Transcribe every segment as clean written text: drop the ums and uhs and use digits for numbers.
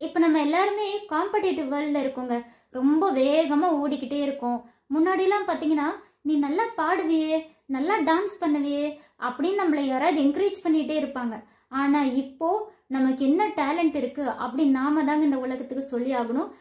இப்போ நம்ம எல்லாருமே காம்படிட்டிவ் வேர்ல்டில் இருக்கோங்க. ரொம்ப வேகமாக ஓடிக்கிட்டே இருக்கோம். முன்னாடிலாம் பார்த்தீங்கன்னா நீ நல்லா பாடுவியே, நல்லா டான்ஸ் பண்ணுவியே அப்படின்னு நம்மளை யாராவது என்கரேஜ் பண்ணிகிட்டே இருப்பாங்க. ஆனால் இப்போ நமக்கு என்ன டேலண்ட் இருக்குது அப்படின்னு நாம தாங்க இந்த உலகத்துக்கு சொல்லி ஆகணும்.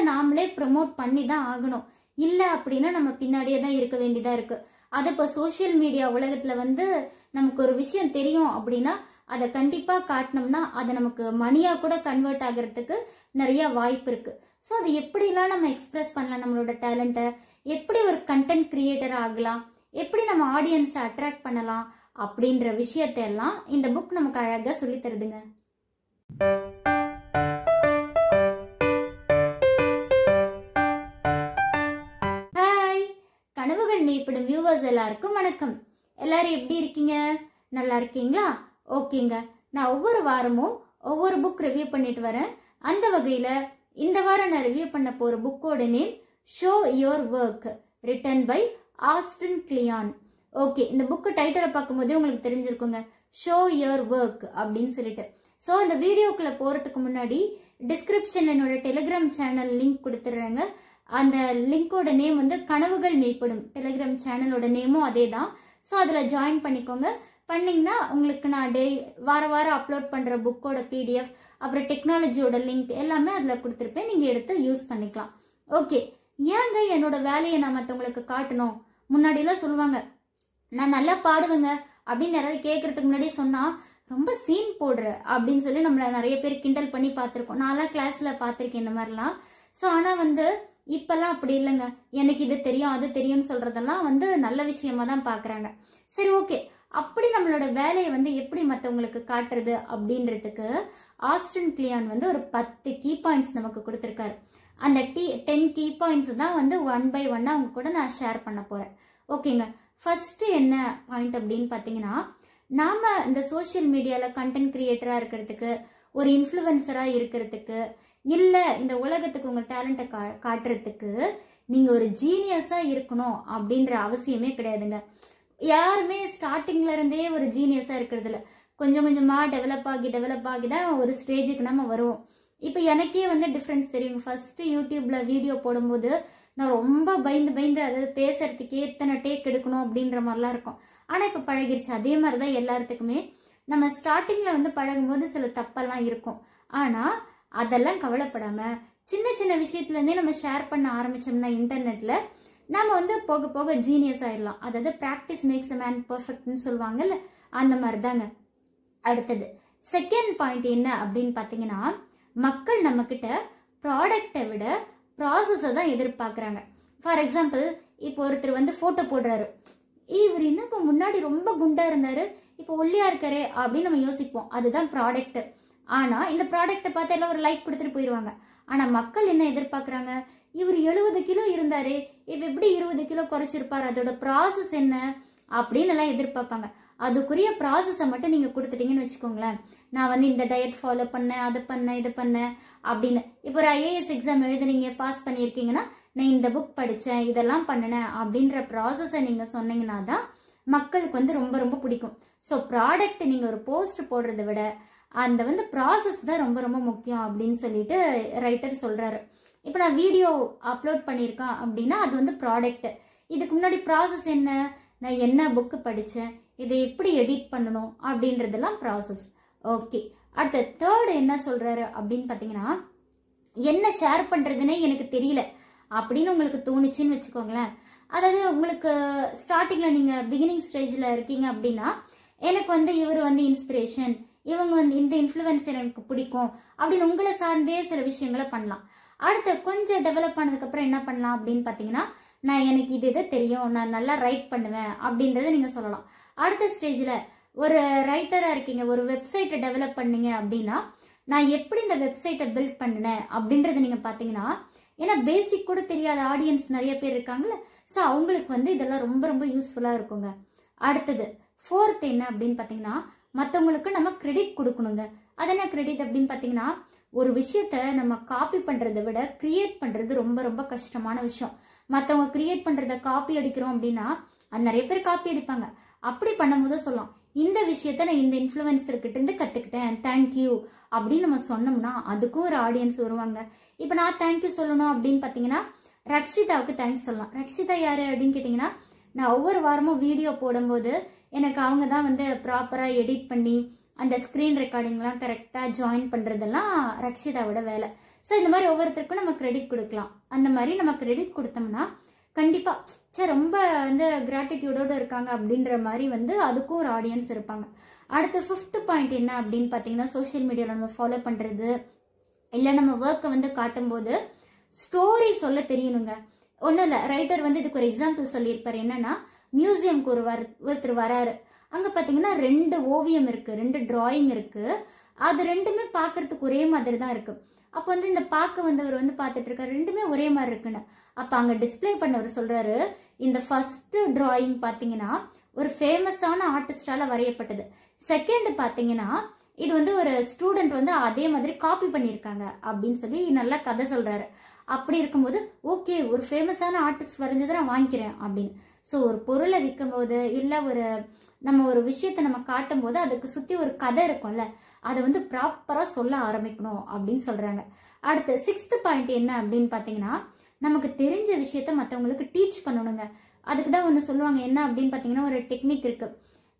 நாமளே ப்ரமோட் பண்ணி தான் ஆகணும். இல்லை அப்படின்னா நம்ம பின்னாடியே தான் இருக்க வேண்டியதாக இருக்குது. அது இப்போ சோஷியல் மீடியா உலகத்தில் வந்து நமக்கு ஒரு விஷயம் தெரியும் அப்படின்னா அதை கண்டிப்பாக காட்டினோம்னா அது நமக்கு மணியாக கூட கன்வெர்ட் ஆகிறதுக்கு நிறைய வாய்ப்பு இருக்குது. ஸோ அது எப்படிலாம் நம்ம எக்ஸ்பிரஸ் பண்ணலாம் நம்மளோட டேலண்ட்டை, எப்படி ஒரு கண்டென்ட் கிரியேட்டர் ஆகலாம், எப்படி நம்ம ஆடியன்ஸை அட்ராக்ட் பண்ணலாம் அப்படின்ற விஷயத்தையெல்லாம் இந்த புக் நமக்கு அழகாக சொல்லி தருதுங்க. ஹாய், கனவுகள் மெய்ப்படும் வியூவர்ஸ் எல்லாருக்கும் வணக்கம். எல்லாரும் எப்படி இருக்கீங்க? நல்லா இருக்கீங்களா? ஓகேங்க. நான் ஒவ்வொரு வாரமும் ஒவ்வொரு புக் ரிவ்யூ பண்ணிட்டு வரேன். அந்த வகையில் இந்த வாரம் நான் ரிவ்யூ பண்ண போகிற புக்கோட name show your work, written by Austin Kleon. Okay, இந்த புக்கு டைட்டிலை பார்க்கும்போதே உங்களுக்கு தெரிஞ்சிருக்குங்க, ஷோ யுவர் ஒர்க் அப்படின்னு சொல்லிட்டு. ஸோ அந்த வீடியோக்குள்ளே போகிறதுக்கு முன்னாடி டிஸ்கிரிப்ஷனில் என்னோட டெலிகிராம் சேனல் லிங்க் கொடுத்துட்றேங்க. அந்த லிங்கோட நேம் வந்து கனவுகள் மெய்ப்படும். டெலிகிராம் சேனலோட நேமும் அதே தான். ஸோ அதில் ஜாயின் பண்ணிக்கோங்க. பண்ணிங்கன்னா உங்களுக்கு நான் வாரம் அப்லோட் பண்ணுற புக்கோட பிடிஎஃப் அப்புறம் டெக்னாலஜியோட லிங்க் எல்லாமே அதில் கொடுத்துருப்பேன். நீங்கள் எடுத்து யூஸ் பண்ணிக்கலாம். ஓகே, ஏங்க என்னோட வேலையை நான் மற்றவங்களுக்கு காட்டணும்? முன்னாடிலாம் சொல்லுவாங்க நான் நல்லா பாடுவேங்க அப்படின்னு யாராவது கேட்கறதுக்கு முன்னாடி சொன்னால் ரொம்ப சீன் போடுற அப்படின்னு சொல்லி நம்மளை நிறைய பேர் கிண்டல் பண்ணி பார்த்துருக்கோம். நான்லாம் கிளாஸில் பார்த்துருக்கேன் இந்த மாதிரிலாம். ஸோ ஆனால் வந்து இப்போல்லாம் அப்படி இல்லைங்க. எனக்கு இது தெரியும் அது தெரியும்னு சொல்கிறதெல்லாம் வந்து நல்ல விஷயமா தான் பார்க்குறாங்க. சரி, ஓகே, அப்படி நம்மளோட வேலையை வந்து எப்படி மற்றவங்களுக்கு காட்டுறது அப்படின்றதுக்கு ஆஸ்டன் கிளியான் வந்து ஒரு 10 கீ பாயிண்ட்ஸ் நமக்கு கொடுத்துருக்காரு. அந்த 10 கீ பாயிண்ட்ஸ் தான் வந்து 1 by 1 அவங்க கூட நான் ஷேர் பண்ண போகிறேன். ஓகேங்க, ஃபர்ஸ்ட் என்ன பாயிண்ட் அப்படின்னு பார்த்தீங்கன்னா, நாம் இந்த சோஷியல் மீடியாவில் கண்டென்ட் கிரியேட்டராக இருக்கிறதுக்கு, ஒரு இன்ஃப்ளூயன்சராக இருக்கிறதுக்கு, இல்லை இந்த உலகத்துக்கு உங்கள் டேலண்ட்டை காட்டுறதுக்கு நீங்கள் ஒரு ஜீனியஸாக இருக்கணும் அப்படின்ற அவசியமே கிடையாதுங்க. யாருமே ஸ்டார்டிங்ல இருந்தே ஒரு ஜீனியஸாக இருக்கிறது இல்லை. கொஞ்சம் கொஞ்சமாக டெவலப் ஆகி தான் ஒரு ஸ்டேஜுக்கு நம்ம வருவோம். இப்போ எனக்கே வந்து டிஃப்ரென்ஸ் தெரியும். ஃபர்ஸ்ட் யூடியூப்ல வீடியோ போடும்போது நான் ரொம்ப பயந்து அதாவது பேசுறதுக்கே எத்தனை டேக் எடுக்கணும் அப்படின்ற மாதிரிலாம் இருக்கும். ஆனால் இப்போ பழகிருச்சு. அதே மாதிரி தான் எல்லாத்துக்குமே நம்ம ஸ்டார்டிங்ல வந்து பழகும்போது சில தப்பெல்லாம் இருக்கும். ஆனால் அதெல்லாம் கவலைப்படாமல் சின்ன சின்ன விஷயத்துலேருந்தே நம்ம ஷேர் பண்ண ஆரம்பித்தோம்னா இன்டர்நெட்டில் நம்ம வந்து போக போக ஜீனியஸ் ஆயிடலாம். அதாவது ப்ராக்டிஸ் மேக்ஸ் அ மேன் பர்ஃபெக்ட்னு சொல்லுவாங்கல்ல, அந்த மாதிரி தாங்க. அடுத்தது செகண்ட் பாயிண்ட் என்ன அப்படின்னு பார்த்தீங்கன்னா, மக்கள் நம்மக்கிட்ட ப்ராடக்டை விட ப்ராசஸை தான் எதிர்பார்க்குறாங்க. ஃபார் எக்ஸாம்பிள், இப்போ ஒருத்தர் வந்து ஃபோட்டோ போடுறாரு, இவர் என்ன இப்போ முன்னாடி ரொம்ப குண்டா இருந்தார் இப்போ ஒல்லியா இருக்காரு அப்படின்னு நம்ம யோசிப்போம். அதுதான் ப்ராடக்ட். ஆனால் இந்த ப்ராடக்டை பார்த்து எல்லாம் ஒரு லைக் கொடுத்துட்டு போயிடுவாங்க. ஆனால் மக்கள் என்ன எதிர்பார்க்குறாங்க, இவர் 70 கிலோ இருந்தாரு இப்போ எப்படி 20 கிலோ குறைச்சிருப்பார், அதோட ப்ராசஸ் என்ன அப்படின்னு எல்லாம் எதிர்பார்ப்பாங்க. அதுக்குரிய ப்ராசஸை மட்டும் நீங்கள் கொடுத்துட்டீங்கன்னு வச்சுக்கோங்களேன், நான் வந்து இந்த டயட் ஃபாலோ பண்ணேன், அது பண்ணேன், இது பண்ணேன் அப்படின்னு. இப்போ ஒரு ஐஏஎஸ் எக்ஸாம் எழுதுனீங்க, பாஸ் பண்ணியிருக்கீங்கன்னா நான் இந்த புக் படித்தேன், இதெல்லாம் பண்ணினேன் அப்படின்ற ப்ராசஸை நீங்கள் சொன்னீங்கன்னா தான் மக்களுக்கு வந்து ரொம்ப ரொம்ப பிடிக்கும். ஸோ ப்ராடக்ட் நீங்கள் ஒரு போஸ்ட் போடுறத விட அந்த வந்து ப்ராசஸ் தான் ரொம்ப ரொம்ப முக்கியம் அப்படின்னு சொல்லிட்டு ரைட்டர் சொல்கிறாரு. இப்போ நான் வீடியோ அப்லோட் பண்ணியிருக்கேன் அப்படின்னா அது வந்து ப்ராடக்ட். இதுக்கு முன்னாடி ப்ராசஸ் என்ன, நான் என்ன புக்கு படித்தேன், இதை எப்படி எடிட் பண்ணணும் அப்படின்றதெல்லாம் ப்ராசஸ். ஓகே, அடுத்த தேர்டு என்ன சொல்கிறாரு அப்படின்னு பார்த்தீங்கன்னா, என்ன ஷேர் பண்ணுறதுனே எனக்கு தெரியல அப்படின்னு உங்களுக்கு தோணுச்சுன்னு வச்சுக்கோங்களேன். அதாவது உங்களுக்கு ஸ்டார்டிங்கில் நீங்கள் பிகினிங் ஸ்டேஜில் இருக்கீங்க அப்படின்னா, எனக்கு வந்து இவர் வந்து இன்ஸ்பிரேஷன், இவங்க வந்து இந்த இன்ஃப்ளூயன்சர் எனக்கு பிடிக்கும் அப்படின்னு உங்களை சார்ந்தே சில விஷயங்களை பண்ணலாம். அடுத்து கொஞ்சம் டெவலப் ஆனதுக்கப்புறம் என்ன பண்ணலாம் அப்படின்னு பார்த்தீங்கன்னா, நான் எனக்கு இது தெரியும், நான் நல்லா ரைட் பண்ணுவேன் அப்படின்றத நீங்கள் சொல்லலாம். அடுத்த ஸ்டேஜில் ஒரு ரைட்டராக இருக்கீங்க, ஒரு வெப்சைட்டை டெவலப் பண்ணீங்க அப்படின்னா, நான் எப்படி இந்த வெப்சைட்டை பில்ட் பண்ணினேன் அப்படின்றத நீங்கள் பார்த்தீங்கன்னா, ஏன்னா பேசிக் கூட தெரியாத ஆடியன்ஸ் நிறைய பேர் இருக்காங்கல்ல, ஸோ அவங்களுக்கு வந்து இதெல்லாம் ரொம்ப ரொம்ப யூஸ்ஃபுல்லாக இருக்குங்க. அடுத்தது ஃபோர்த் என்ன அப்படின்னு பார்த்தீங்கன்னா, மற்றவங்களுக்கு நம்ம கிரெடிட் கொடுக்கணுங்க. அது என்ன கிரெடிட் அப்படின்னு பார்த்தீங்கன்னா, ஒரு விஷயத்த நம்ம காப்பி பண்ணுறதை விட கிரியேட் பண்ணுறது ரொம்ப ரொம்ப கஷ்டமான விஷயம். மற்றவங்க கிரியேட் பண்ணுறத காப்பி அடிக்கிறோம் அப்படின்னா அது நிறைய பேர் காப்பி அடிப்பாங்க. அப்படி பண்ணும்போது சொல்லலாம், இந்த விஷயத்த நான் இந்த இன்ஃப்ளூயன்சர்கிட்ட இருந்து கற்றுக்கிட்டேன், தேங்க்யூ அப்படின்னு நம்ம சொன்னோம்னா அதுக்கும் ஒரு ஆடியன்ஸ் வருவாங்க. இப்போ நான் தேங்க்யூ சொல்லணும் அப்படின்னு பார்த்தீங்கன்னா ரக்ஷிதாவுக்கு தேங்க்ஸ் சொல்லலாம். ரக்ஷிதா யாரு அப்படின்னு கேட்டிங்கன்னா, நான் ஒவ்வொரு வாரமும் வீடியோ போடும்போது எனக்கு அவங்க தான் வந்து ப்ராப்பராக எடிட் பண்ணி அந்த ஸ்க்ரீன் ரெக்கார்டிங்லாம் கரெக்டாக ஜாயின் பண்ணுறதெல்லாம் ரக்ஷிதாவோட வேலை. ஸோ இந்த மாதிரி ஒவ்வொருத்தருக்கும் நம்ம கிரெடிட் கொடுக்கலாம். அந்த மாதிரி நம்ம கிரெடிட் கொடுத்தோம்னா கண்டிப்பாக சரி ரொம்ப வந்து கிராட்டிடியூடோடு இருக்காங்க அப்படின்ற மாதிரி வந்து அதுக்கும் ஒரு ஆடியன்ஸ் இருப்பாங்க. அடுத்து 5th பாயிண்ட் என்ன அப்படின்னு பார்த்தீங்கன்னா, சோஷியல் மீடியாவில் நம்ம ஃபாலோ பண்ணுறது இல்லை நம்ம ஒர்க்கை வந்து காட்டும்போது ஸ்டோரி சொல்ல தெரியணுங்க. ஒன்றும் இல்லை, ரைட்டர் வந்து இதுக்கு ஒரு எக்ஸாம்பிள் சொல்லியிருப்பார். என்னன்னா, மியூசியம்க்கு ஒருத்தர் வராரு. அங்கே பார்த்தீங்கன்னா 2 ஓவியம் இருக்குது, 2 டிராயிங் இருக்குது. அது ரெண்டுமே பார்க்கறதுக்கு ஒரே மாதிரி தான் இருக்குது. அப்போ வந்து இந்த பார்க்க வந்தவர் வந்து பார்த்துட்டு இருக்காரு, ரெண்டுமே ஒரே மாதிரி இருக்குன்னு. அப்போ அங்கே டிஸ்பிளே பண்ணவர் சொல்கிறாரு, இந்த ஃபர்ஸ்ட் டிராயிங் பார்த்தீங்கன்னா ஒரு ஃபேமஸான ஆர்டிஸ்டால வரையப்பட்டது. செகண்ட் பார்த்தீங்கன்னா இது வந்து ஒரு ஸ்டூடெண்ட் வந்து அதே மாதிரி காப்பி பண்ணியிருக்காங்க அப்படின்னு சொல்லி நல்லா கதை சொல்கிறாரு. அப்படி இருக்கும்போது ஓகே, ஒரு ஃபேமஸான ஆர்டிஸ்ட் வரைஞ்சதை நான் வாங்கிக்கிறேன் அப்படின்னு. ஸோ ஒரு பொருளை விற்கும் போது இல்லை நம்ம ஒரு விஷயத்தை நம்ம காட்டும் போது அதுக்கு சுற்றி ஒரு கதை இருக்கும்ல, அதை வந்து ப்ராப்பராக சொல்ல ஆரம்பிக்கணும் அப்படின்னு சொல்கிறாங்க. அடுத்து 6th பாயிண்ட் என்ன அப்படின்னு பார்த்தீங்கன்னா, நமக்கு தெரிஞ்ச விஷயத்த மற்றவங்களுக்கு டீச் பண்ணணுங்க. அதுக்கு தான் ஒன்று சொல்லுவாங்க. என்ன அப்படின்னு பார்த்தீங்கன்னா, ஒரு டெக்னிக் இருக்குது.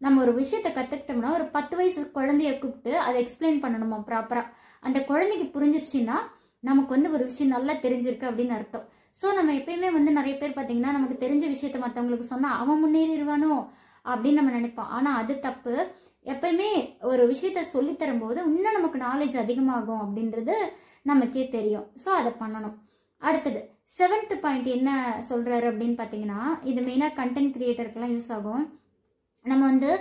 நம்ம ஒரு விஷயத்த கற்றுக்கிட்டோம்னா ஒரு 10 வயசு குழந்தைய கூப்பிட்டு அதை எக்ஸ்பிளைன் பண்ணணுமா ப்ராப்பராக. அந்த குழந்தைக்கு புரிஞ்சிருச்சுன்னா நமக்கு வந்து ஒரு விஷயம் நல்லா தெரிஞ்சிருக்கு அப்படின்னு அர்த்தம். ஸோ நம்ம எப்பயுமே வந்து நிறைய பேர் பார்த்தீங்கன்னா, நமக்கு தெரிஞ்ச விஷயத்த மற்றவங்களுக்கு சொன்னால் அவன் முன்னேறிடுவானோ அப்படின்னு நம்ம நினைப்போம். ஆனால் அது தப்பு. எப்பயுமே ஒரு விஷயத்த சொல்லி தரும்போது இன்னும் நமக்கு நாலேஜ் அதிகமாகும் அப்படின்றது நமக்கே தெரியும். ஸோ அதை பண்ணணும். அடுத்தது 7th பாயிண்ட் என்ன சொல்கிறாரு அப்படின்னு பார்த்தீங்கன்னா, இது மெயினாக கண்டென்ட் கிரியேட்டருக்கெல்லாம் யூஸ் ஆகும். நம்ம வந்து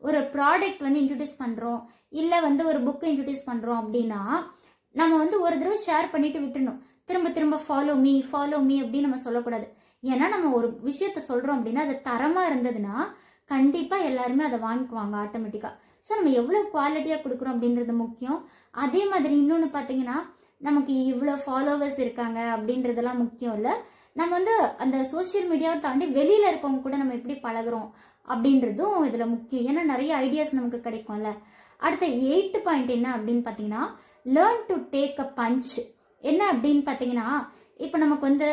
ஒரு ப்ராடக்ட் வந்து இன்ட்ரடியூஸ் பண்ணுறோம், இல்லை வந்து ஒரு புக்கை இன்ட்ரடியூஸ் பண்ணுறோம் அப்படின்னா நம்ம வந்து ஒரு தடவை ஷேர் பண்ணிட்டு விட்டுணும். திரும்ப திரும்ப ஃபாலோ மீ அப்படின்னு நம்ம சொல்லக்கூடாது. ஏன்னா நம்ம ஒரு விஷயத்த சொல்கிறோம் அப்படின்னா அது தரமாக இருந்ததுன்னா கண்டிப்பாக எல்லாருமே அதை வாங்கிக்குவாங்க ஆட்டோமேட்டிக்காக. ஸோ நம்ம எவ்வளோ குவாலிட்டியாக கொடுக்குறோம் அப்படின்றது முக்கியம். அதே மாதிரி இன்னொன்று பார்த்தீங்கன்னா, நமக்கு இவ்வளோ ஃபாலோவர்ஸ் இருக்காங்க அப்படின்றதெல்லாம் முக்கியம் இல்லை. நம்ம வந்து அந்த சோஷியல் மீடியாவை தாண்டி வெளியில் இருக்கவங்க கூட நம்ம எப்படி பழகிறோம் அப்படின்றதும் இதில் முக்கியம். ஏன்னா நிறைய ஐடியாஸ் நமக்கு கிடைக்கும்ல. அடுத்த 8th பாயிண்ட் என்ன அப்படின்னு பார்த்தீங்கன்னா, learn to take a punch. என்ன அப்படின்னு பார்த்தீங்கன்னா, இப்போ நமக்கு வந்து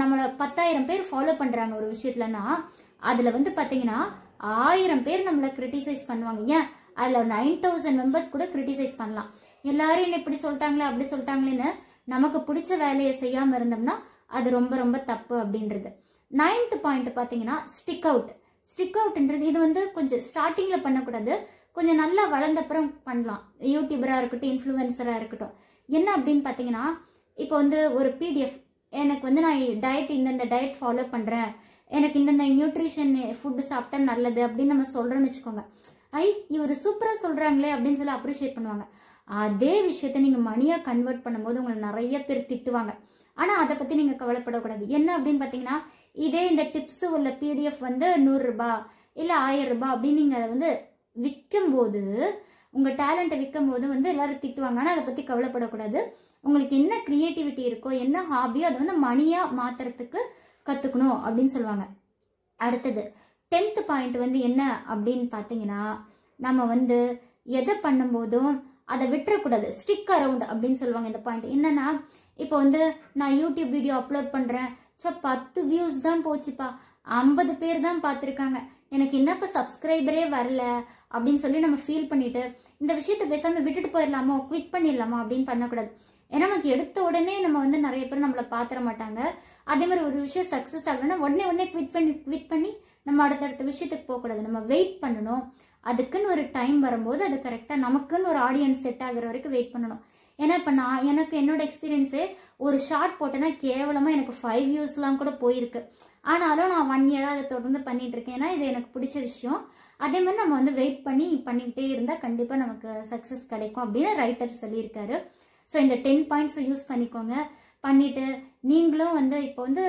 நம்மளை 10,000 பேர் ஃபாலோ பண்ணுறாங்க ஒரு விஷயத்துலனா, அதில் வந்து பார்த்தீங்கன்னா 1000 பேர் நம்மளை கிரிட்டிசைஸ் பண்ணுவாங்க. ஏன் அதில் 9,000 மெம்பர்ஸ் கூட கிரிட்டிசைஸ் பண்ணலாம். எல்லாரும் என்ன இப்படி சொல்லிட்டாங்களே அப்படி சொல்லிட்டாங்களேன்னு நமக்கு பிடிச்ச வேலையை செய்யாமல் இருந்தோம்னா அது ரொம்ப ரொம்ப தப்பு அப்படின்றது. 9th பாயிண்ட் பார்த்தீங்கன்னா, ஸ்டிக் அவுட்ன்றது இது வந்து கொஞ்சம் ஸ்டார்டிங்கில் பண்ணக்கூடாது, கொஞ்சம் நல்லா வளர்ந்தப்புறம் பண்ணலாம். யூடியூபராக இருக்கட்டும், இன்ஃப்ளூயன்சராக இருக்கட்டும். என்ன அப்படின்னு பார்த்தீங்கன்னா, இப்போ வந்து ஒரு PDF எனக்கு வந்து நான் இந்தந்த டயட் ஃபாலோ பண்ணுறேன், எனக்கு இந்தந்த நியூட்ரிஷன் ஃபுட்டு சாப்பிட்டா நல்லது அப்படின்னு நம்ம சொல்கிறோன்னு வச்சுக்கோங்க. இவர் சூப்பராக சொல்கிறாங்களே அப்படின்னு சொல்லி அப்ரிஷியேட் பண்ணுவாங்க. அதே விஷயத்த நீங்கள் மணியாக கன்வெர்ட் பண்ணும்போது உங்களை நிறைய பேர் திட்டுவாங்க. ஆனால் அதை பற்றி நீங்கள் கவலைப்படக்கூடாது. என்ன அப்படின்னு பார்த்தீங்கன்னா, இதே இந்த டிப்ஸு உள்ள PDF வந்து 100 ரூபாய் இல்லை 1000 ரூபாய் அப்படின்னு நீங்கள் அதை வந்து விற்கும்போது, உங்கள் டேலண்ட்டை விற்கும்போது வந்து எல்லாரும் திட்டுவாங்க. ஆனால் அதை பற்றி கவலைப்படக்கூடாது. உங்களுக்கு என்ன க்ரியேட்டிவிட்டி இருக்கோ, என்ன ஹாபியோ அதை வந்து மணியாக மாற்றுறதுக்கு கற்றுக்கணும் அப்படின்னு சொல்லுவாங்க. அடுத்தது 10th பாயிண்ட் வந்து என்ன அப்படின்னு பார்த்தீங்கன்னா, நம்ம வந்து எதை பண்ணும்போதும் அதை விட்டுறக்கூடாது. ஸ்டிக் அரவுண்ட் அப்படின்னு சொல்லுவாங்க. இந்த பாயிண்ட் என்னன்னா, இப்போ வந்து நான் யூடியூப் வீடியோ அப்லோட் பண்ணுறேன், 10 வியூஸ் தான் போச்சுப்பா, 50 பேர் தான் பார்த்துருக்காங்க, எனக்கு என்னப்போ சப்ஸ்கிரைபரே வரல அப்படின்னு சொல்லி நம்ம ஃபீல் பண்ணிட்டு இந்த விஷயத்த பேசாமல் விட்டுட்டு போயிடலாமா, குவிட் பண்ணிடலாமா அப்படின்னு பண்ணக்கூடாது. ஏன்னா நமக்கு எடுத்த உடனே நம்ம வந்து நிறைய பேர் நம்மளை பார்த்துட மாட்டாங்க. அதே மாதிரி ஒரு விஷயம் சக்ஸஸ் ஆகணும்னா உடனே குவிட் பண்ணி நம்ம அடுத்தடுத்த விஷயத்துக்கு போகக்கூடாது. நம்ம வெயிட் பண்ணணும். அதுக்குன்னு ஒரு டைம் வரும்போது அது கரெக்டாக நமக்குன்னு ஒரு ஆடியன்ஸ் செட் ஆகிற வரைக்கும் வெயிட் பண்ணணும். ஏன்னா இப்போ எனக்கு என்னோட எக்ஸ்பீரியன்ஸே ஒரு ஷார்ட் போட்டேன்னா கேவலமாக எனக்கு 5 வியூஸ்லாம் கூட போயிருக்கு. ஆனாலும் நான் 1 இயராக அதை தொடர்ந்து பண்ணிட்டு இருக்கேன். ஏன்னா இது எனக்கு பிடிச்ச விஷயம். அதே மாதிரி நம்ம வந்து வெயிட் பண்ணிக்கிட்டே இருந்தால் கண்டிப்பாக நமக்கு சக்ஸஸ் கிடைக்கும் அப்படின்னு ரைட்டர் சொல்லியிருக்காரு. ஸோ இந்த 10 பாயிண்ட்ஸை யூஸ் பண்ணிக்கோங்க. பண்ணிவிட்டு நீங்களும் வந்து இப்போ வந்து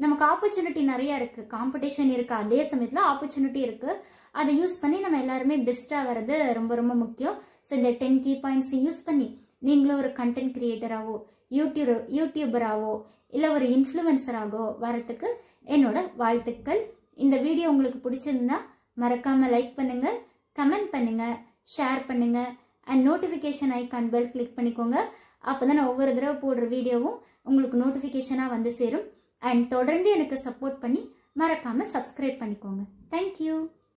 நமக்கு ஆப்பர்ச்சுனிட்டி நிறையா இருக்குது, காம்படிஷன் இருக்குது, அதே சமயத்தில் ஆப்பர்ச்சுனிட்டி இருக்குது. அதை யூஸ் பண்ணி நம்ம எல்லாருமே பெஸ்ட்டாக வர்றது ரொம்ப ரொம்ப முக்கியம். ஸோ இந்த 10 கீ பாயிண்ட்ஸை யூஸ் பண்ணி நீங்களும் ஒரு கண்டென்ட் கிரியேட்டராகவோ யூடியூபராகவோ இல்லை ஒரு இன்ஃப்ளூயன்சராகவோ வரத்துக்கு என்னோட வாழ்த்துக்கள். இந்த வீடியோ உங்களுக்கு பிடிச்சிருந்தா மறக்காமல் லைக் பண்ணுங்கள், கமெண்ட் பண்ணுங்கள், ஷேர் பண்ணுங்கள். And notification icon bell click பண்ணிக்கோங்க. அப்போ தான் நான் ஒவ்வொரு தடவை போடுற வீடியோவும் உங்களுக்கு நோட்டிஃபிகேஷனாக வந்து சேரும். அண்ட் தொடர்ந்து எனக்கு சப்போர்ட் பண்ணி மறக்காமல் சப்ஸ்கிரைப் பண்ணிக்கோங்க. தேங்க்யூ.